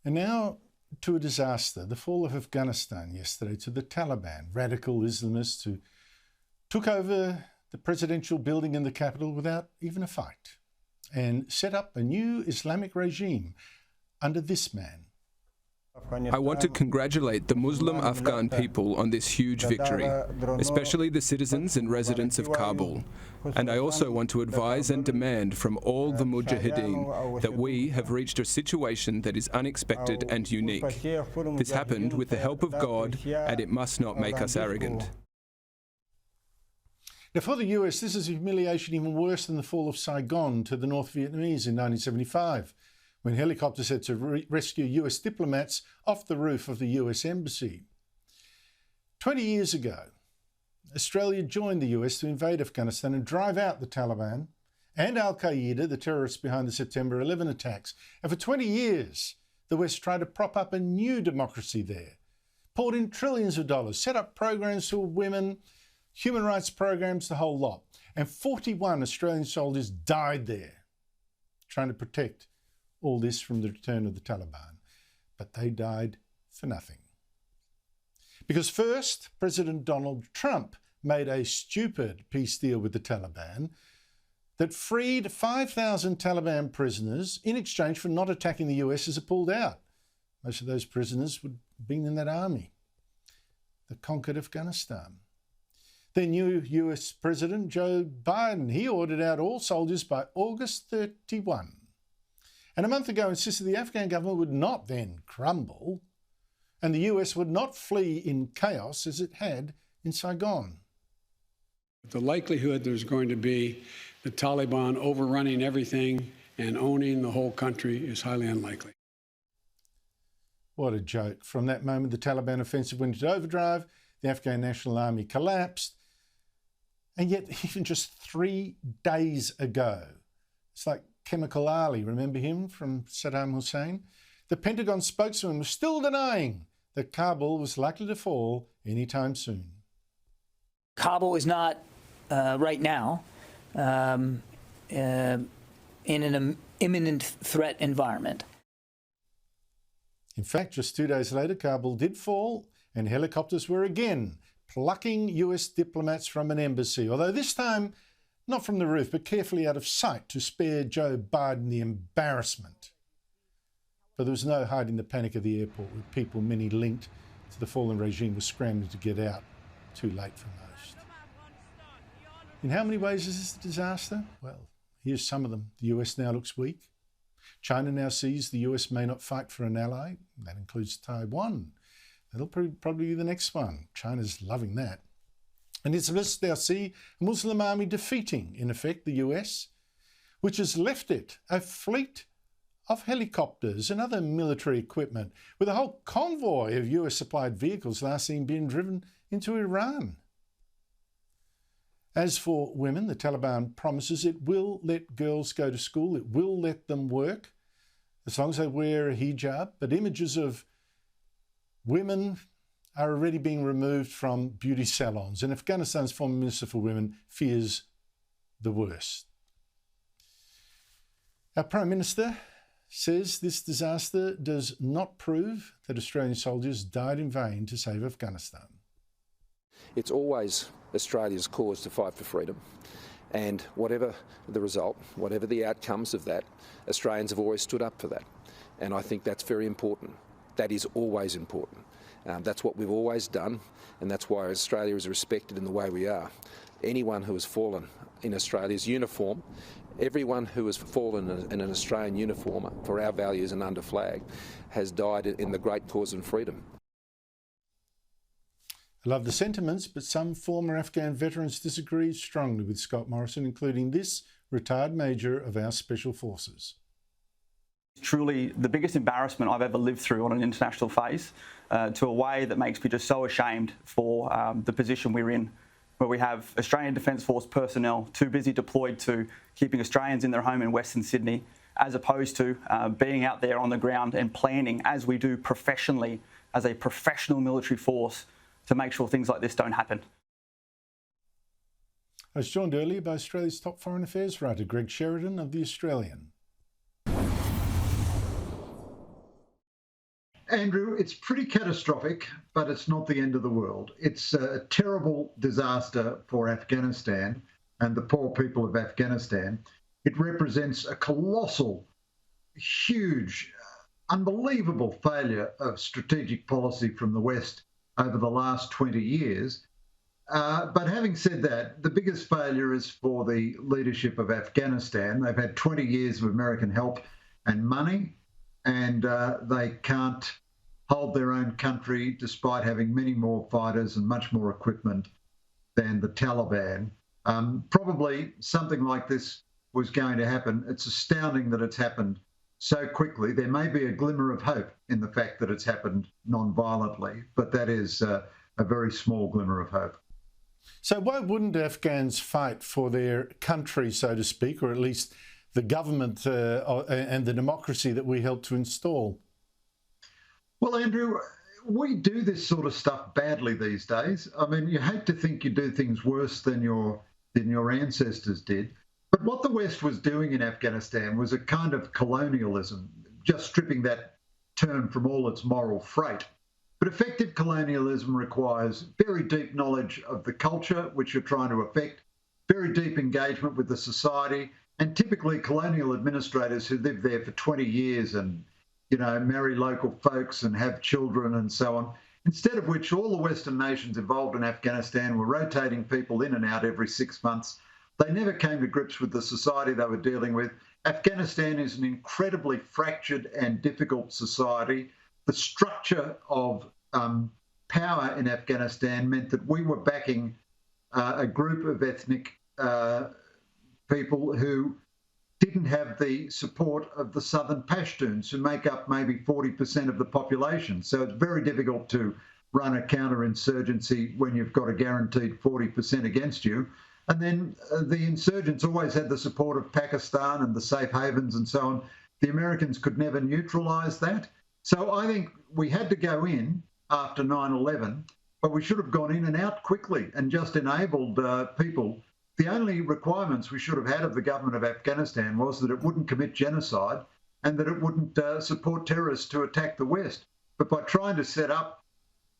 And now to a disaster, the fall of Afghanistan yesterday to the Taliban, radical Islamists who took over the presidential building in the capital without even a fight and set up a new Islamic regime under this man. I want to congratulate the Muslim Afghan people on this huge victory, especially the citizens and residents of Kabul. And I also want to advise and demand from all the Mujahideen that we have reached a situation that is unexpected and unique. This happened with the help of God, and it must not make us arrogant. Now, for the US, this is a humiliation even worse than the fall of Saigon to the North Vietnamese in 1975. When helicopters had to rescue US diplomats off the roof of the US embassy. 20 years ago, Australia joined the US to invade Afghanistan and drive out the Taliban and Al-Qaeda, the terrorists behind the September 11 attacks. And for 20 years, the West tried to prop up a new democracy there, poured in trillions of dollars, set up programs for women, human rights programs, the whole lot. And 41 Australian soldiers died there, trying to protect all this from the return of the Taliban, but they died for nothing. Because first, President Donald Trump made a stupid peace deal with the Taliban that freed 5,000 Taliban prisoners in exchange for not attacking the US as it pulled out. Most of those prisoners would have been in that army that conquered Afghanistan. Then new US President Joe Biden, he ordered out all soldiers by August 31. And a month ago insisted the Afghan government would not then crumble and the US would not flee in chaos as it had in Saigon. The likelihood there's going to be the Taliban overrunning everything and owning the whole country is highly unlikely. What a joke. From that moment, the Taliban offensive went into overdrive, the Afghan National Army collapsed, and yet even just 3 days ago, it's like Chemical Ali, remember him from Saddam Hussein? The Pentagon spokesman was still denying that Kabul was likely to fall anytime soon. Kabul is not right now in an imminent threat environment. In fact, just 2 days later, Kabul did fall and helicopters were again plucking US diplomats from an embassy, although this time not from the roof, but carefully out of sight to spare Joe Biden the embarrassment. But there was no hiding the panic of the airport, with people, many linked to the fallen regime, were scrambling to get out. Too late for most. In how many ways is this a disaster? Well, here's some of them. The US now looks weak. China now sees the US may not fight for an ally. That includes Taiwan. That'll probably be the next one. China's loving that. And it's let's now see a Muslim army defeating, in effect, the US, which has left it a fleet of helicopters and other military equipment, with a whole convoy of US-supplied vehicles last seen being driven into Iran. As for women, the Taliban promises it will let girls go to school, it will let them work, as long as they wear a hijab, but images of women are already being removed from beauty salons, and Afghanistan's former Minister for Women fears the worst. Our Prime Minister says this disaster does not prove that Australian soldiers died in vain to save Afghanistan. It's always Australia's cause to fight for freedom, and whatever the result, whatever the outcomes of that, Australians have always stood up for that, and I think that's very important. That is always important. That's what we've always done, and that's why Australia is respected in the way we are. Anyone who has fallen in Australia's uniform, everyone who has fallen in an Australian uniform for our values and under flag, has died in the great cause of freedom. I love the sentiments, but some former Afghan veterans disagree strongly with Scott Morrison, including this retired major of our Special Forces. Truly the biggest embarrassment I've ever lived through on an international phase, to a way that makes me just so ashamed for the position we're in, where we have Australian Defence Force personnel too busy deployed to keeping Australians in their home in Western Sydney, as opposed to being out there on the ground and planning, as we do professionally, as a professional military force, to make sure things like this don't happen. I was joined earlier by Australia's top foreign affairs writer, Greg Sheridan of The Australian. Andrew, it's pretty catastrophic, but it's not the end of the world. It's a terrible disaster for Afghanistan and the poor people of Afghanistan. It represents a colossal, huge, unbelievable failure of strategic policy from the West over the last 20 years. But having said that, the biggest failure is for the leadership of Afghanistan. They've had 20 years of American help and money, and they can't hold their own country despite having many more fighters and much more equipment than the Taliban. Probably something like this was going to happen. It's astounding that it's happened so quickly. There may be a glimmer of hope in the fact that it's happened non-violently, but that is a very small glimmer of hope. So why wouldn't Afghans fight for their country, so to speak, or at least the government and the democracy that we helped to install? Well, Andrew, we do this sort of stuff badly these days. I mean, you hate to think you do things worse than your ancestors did. But what the West was doing in Afghanistan was a kind of colonialism, just stripping that term from all its moral freight. But effective colonialism requires very deep knowledge of the culture which you're trying to affect, very deep engagement with the society, and typically colonial administrators who live there for 20 years and, you know, marry local folks and have children and so on. Instead of which all the Western nations involved in Afghanistan were rotating people in and out every 6 months. They never came to grips with the society they were dealing with. Afghanistan is an incredibly fractured and difficult society. The structure of power in Afghanistan meant that we were backing a group of ethnic people who didn't have the support of the Southern Pashtuns, who make up maybe 40% of the population. So it's very difficult to run a counterinsurgency when you've got a guaranteed 40% against you. And then the insurgents always had the support of Pakistan and the safe havens and so on. The Americans could never neutralise that. So I think we had to go in after 9/11, but we should have gone in and out quickly and just enabled people. The only requirements we should have had of the government of Afghanistan was that it wouldn't commit genocide and that it wouldn't support terrorists to attack the West. But by trying to set up,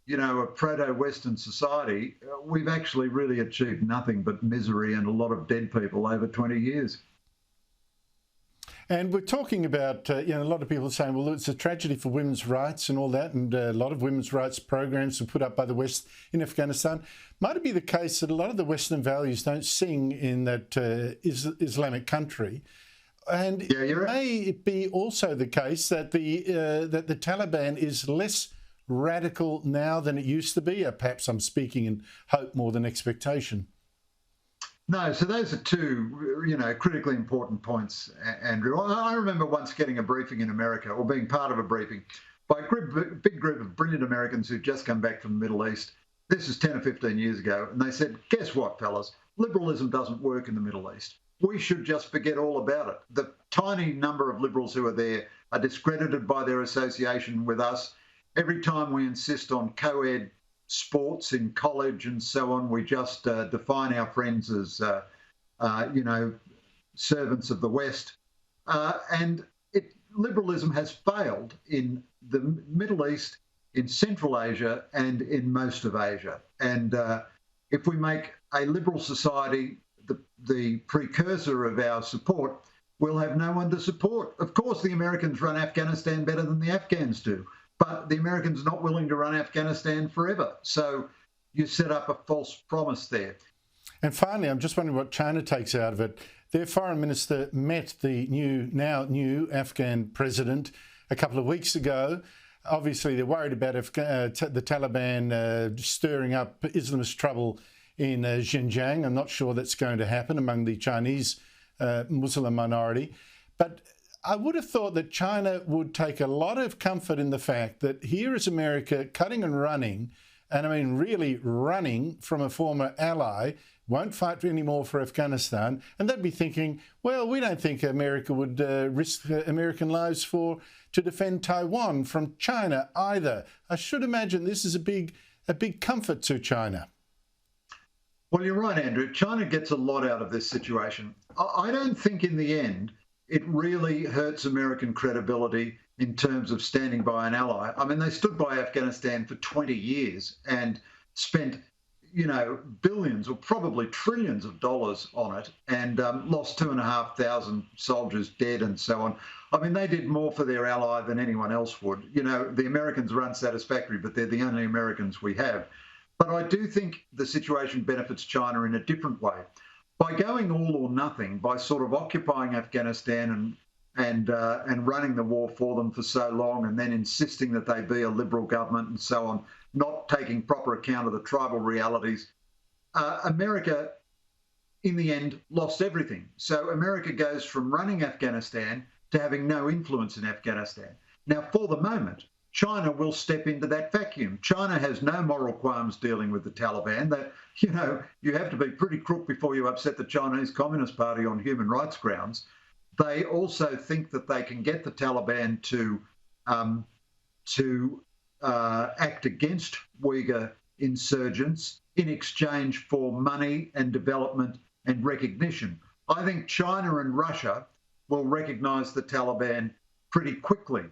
you know, a proto-Western society, we've actually really achieved nothing but misery and a lot of dead people over 20 years. And we're talking about, you know, a lot of people are saying, well, it's a tragedy for women's rights and all that, and a lot of women's rights programs were put up by the West in Afghanistan. Might it be the case that a lot of the Western values don't sing in that Islamic country? And may it be also the case that the Taliban is less radical now than it used to be? Or perhaps I'm speaking in hope more than expectation. No, so those are two, you know, critically important points, Andrew. I remember once getting a briefing in America, or being part of a briefing, by a big group of brilliant Americans who'd just come back from the Middle East. This is 10 or 15 years ago. And they said, guess what, fellas? Liberalism doesn't work in the Middle East. We should just forget all about it. The tiny number of liberals who are there are discredited by their association with us. Every time we insist on co-ed sports in college and so on, we just define our friends as, you know, servants of the West. And liberalism has failed in the Middle East, in Central Asia, and in most of Asia. And if we make a liberal society the precursor of our support, we'll have no one to support. Of course, the Americans run Afghanistan better than the Afghans do. But the Americans are not willing to run Afghanistan forever. So you set up a false promise there. And finally, I'm just wondering what China takes out of it. Their foreign minister met the now new Afghan president a couple of weeks ago. Obviously, they're worried about the Taliban stirring up Islamist trouble in Xinjiang. I'm not sure that's going to happen among the Chinese Muslim minority. But I would have thought that China would take a lot of comfort in the fact that here is America cutting and running, and I mean really running from a former ally, won't fight anymore for Afghanistan, and they'd be thinking, well, we don't think America would risk American lives to defend Taiwan from China either. I should imagine this is a big comfort to China. Well, you're right, Andrew. China gets a lot out of this situation. I don't think in the end it really hurts American credibility in terms of standing by an ally. I mean, they stood by Afghanistan for 20 years and spent, billions or probably trillions of dollars on it, and lost 2,500 soldiers dead and so on. I mean, they did more for their ally than anyone else would. The Americans are unsatisfactory, but they're the only Americans we have. But I do think the situation benefits China in a different way. By going all or nothing, by sort of occupying Afghanistan and running the war for them for so long, and then insisting that they be a liberal government and so on, not taking proper account of the tribal realities, America, in the end, lost everything. So America goes from running Afghanistan to having no influence in Afghanistan. Now, for the moment, China will step into that vacuum. China has no moral qualms dealing with the Taliban. That, you have to be pretty crook before you upset the Chinese Communist Party on human rights grounds. They also think that they can get the Taliban to act against Uyghur insurgents in exchange for money and development and recognition. I think China and Russia will recognise the Taliban pretty quickly.